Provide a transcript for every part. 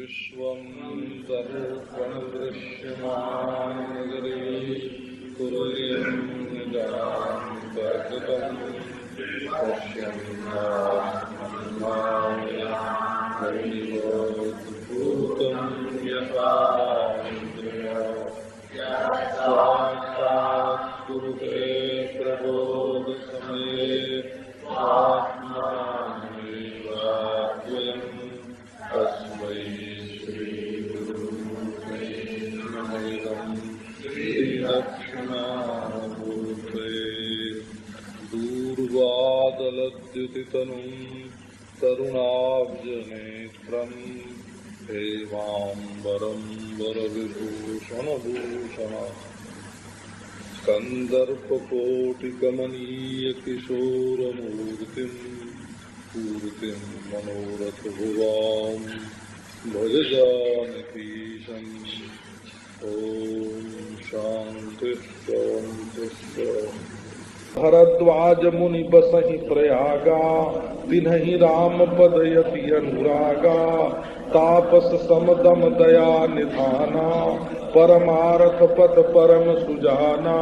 विश्वं दर्पणदृश्यमाननगरे कुर्यं निजान्तर्गतं पश्यन्नात्मन्नायभूतं यथा साक्षात् कुरुते प्रबोधसमये आत्मानमेवाद्वयम् तस्मै श्रीगुरुवे नमः। श्रीदक्षिणामूर्ते दूर्वादलद्युतितनुं तरुणाब्जनेत्रम् हेमाम्बरं वरविभूषणभूषणम् कन्दर्पकोटिकमनीयकिशोरमूर्तिम् पूर्तिं मनोरथभुवां भज जानकीशम्। ॐ शान्ति शान्ति। भरद्वाज मुनि बसहि प्रयागा तिन्हि राम पदयति अनुरागा तापस समदम दया निधाना परमारथ पथ परम सुजाना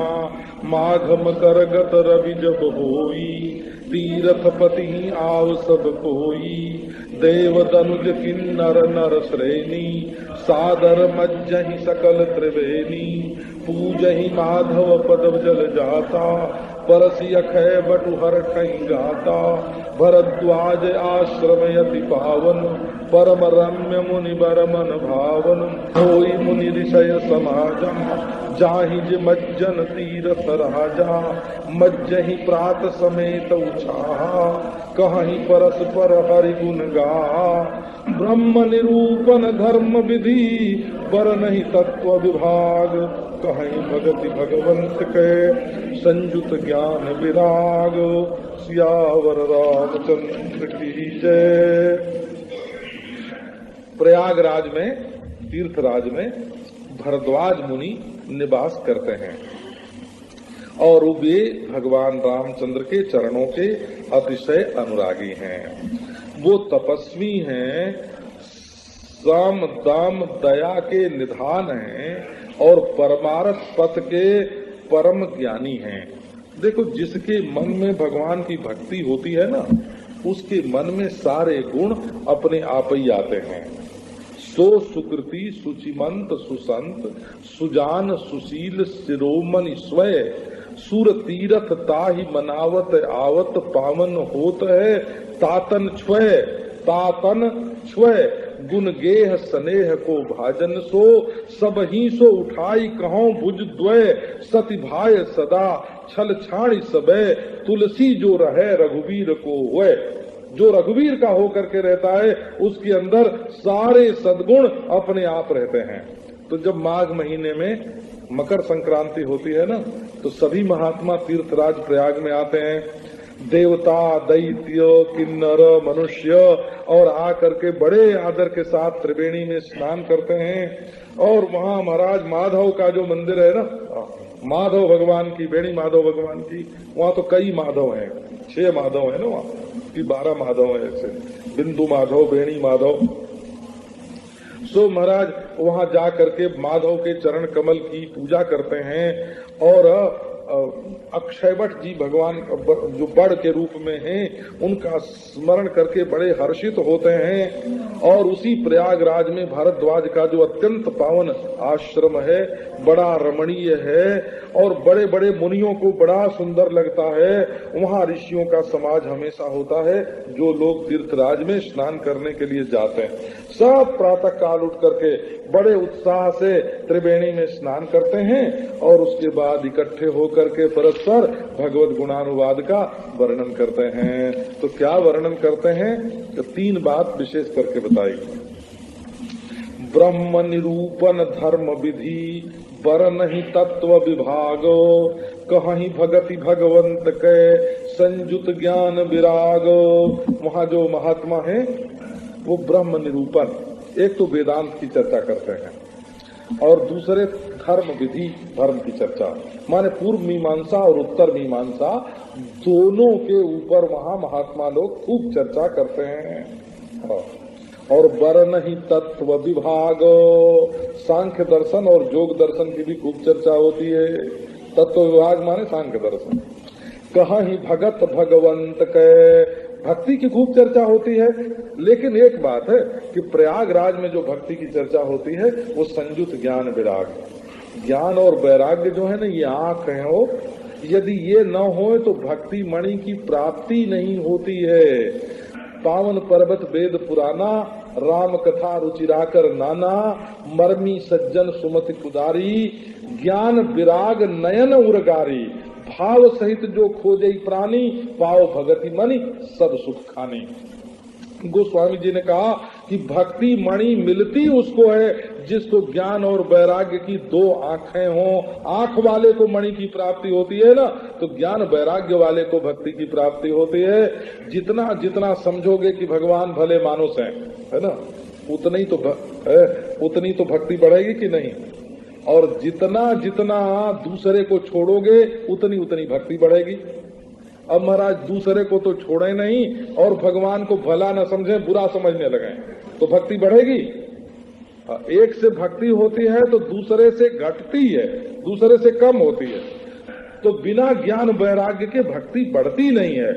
माघम करगत रवि जब होई तीरथ पति आव सब कोई देव दनुज किन्नर नर श्रेणी सादर मज्जहि सकल त्रिवेणी पूजहि माधव पद जल जाता परसि अखय बटु हर कहीं गाता भरद्वाज आश्रमयति पावन परम रम्य मुनि बर मन भावन होई मुनि ऋषय समाजा जाहि ज मज्जन तीरथ राजा मज्जहि प्रात समेत उछाहा कहीं परस्पर हरि गुण गा ब्रह्म निरूपण धर्म विधि बर नहीं तत्व विभाग कहीं भगति भगवंत के संयुत ज्ञान विराग सियावर रामचंद्र की जय। प्रयागराज में तीर्थराज में भरद्वाज मुनि निवास करते हैं और वे भगवान रामचंद्र के चरणों के अतिशय अनुरागी हैं। वो तपस्वी हैं, साम दाम दया के निधान हैं और परमार्थ पथ के परम ज्ञानी हैं। देखो, जिसके मन में भगवान की भक्ति होती है ना, उसके मन में सारे गुण अपने आप ही आते हैं। सो सुकृति सुचिमंत सुसंत सुजान सुशील शिरोमणि स्वय सुर तीरथ ताहि मनावत आवत पावन होत है तातन छ्वय गुण गेह स्नेह को भाजन सो सब ही सो उठाई कहो भुज द्वय सति भाय सदा छल छाणी सबे तुलसी जो रहे रघुवीर को हुए। जो रघुवीर का होकर के रहता है उसके अंदर सारे सद्गुण अपने आप रहते हैं। तो जब माघ महीने में मकर संक्रांति होती है ना, तो सभी महात्मा तीर्थराज प्रयाग में आते हैं। देवता दैत्य किन्नर मनुष्य और आकर के बड़े आदर के साथ त्रिवेणी में स्नान करते हैं। और वहाँ महाराज माधव का जो मंदिर है ना, माधव भगवान की, बेणी माधव भगवान की, वहाँ तो कई माधव हैं, 6 माधव है ना, वहाँ की 12 माधव है ऐसे, बिंदु माधव बेणी माधव। सो महाराज वहाँ जा करके माधव के चरण कमल की पूजा करते हैं और अक्षयवट जी भगवान जो बड़ के रूप में हैं उनका स्मरण करके बड़े हर्षित होते हैं। और उसी प्रयागराज में भारद्वाज का जो अत्यंत पावन आश्रम है, बड़ा रमणीय है और बड़े बड़े मुनियों को बड़ा सुंदर लगता है। वहाँ ऋषियों का समाज हमेशा होता है। जो लोग तीर्थराज में स्नान करने के लिए जाते हैं सब प्रातः काल उठ करके बड़े उत्साह से त्रिवेणी में स्नान करते हैं और उसके बाद इकट्ठे होकर के परस्पर भगवत गुणानुवाद का वर्णन करते हैं। तो क्या वर्णन करते हैं? तो 3 बात विशेष करके बताई। ब्रह्म निरूपण धर्म विधि बर नहीं तत्व विभागो कहीं भगति भगवंत के संयुत ज्ञान विरागो। वहाँ जो महात्मा है वो ब्रह्म निरूपण, एक तो वेदांत की चर्चा करते हैं और दूसरे धर्म विधि, धर्म की चर्चा माने पूर्व मीमांसा और उत्तर मीमांसा दोनों के ऊपर वहाँ महात्मा लोग खूब चर्चा करते हैं। और वर्ण ही तत्व विभाग, सांख्य दर्शन और योग दर्शन की भी खूब चर्चा होती है। तत्व विभाग माने सांख्य दर्शन। कहीं भगत भगवंत के, भक्ति की खूब चर्चा होती है। लेकिन एक बात है कि प्रयागराज में जो भक्ति की चर्चा होती है वो संयुत ज्ञान विराग, ज्ञान और वैराग्य जो है ना, ये आंख है हो, यदि ये न हो तो भक्ति मणि की प्राप्ति नहीं होती है। पावन पर्वत वेद पुराना, राम कथा रुचिराकर नाना, मर्मी सज्जन सुमति कुदारी, ज्ञान विराग नयन उर्गारी, भाव सहित जो खोजे प्राणी, पाओ भगति मणि सब सुख खानी। गोस्वामी जी ने कहा कि भक्ति मणि मिलती उसको है जिसको ज्ञान और वैराग्य की दो आंखें हों। आंख वाले को मणि की प्राप्ति होती है ना, तो ज्ञान वैराग्य वाले को भक्ति की प्राप्ति होती है। जितना जितना समझोगे कि भगवान भले मानुस हैं, है ना, उतनी तो भक्ति बढ़ेगी कि नहीं। और जितना जितना दूसरे को छोड़ोगे उतनी उतनी भक्ति बढ़ेगी। अब महाराज दूसरे को तो छोड़े नहीं और भगवान को भला न समझे, बुरा समझने लगे, तो भक्ति बढ़ेगी। एक से भक्ति होती है तो दूसरे से घटती है, दूसरे से कम होती है। तो बिना ज्ञान वैराग्य के भक्ति बढ़ती नहीं है।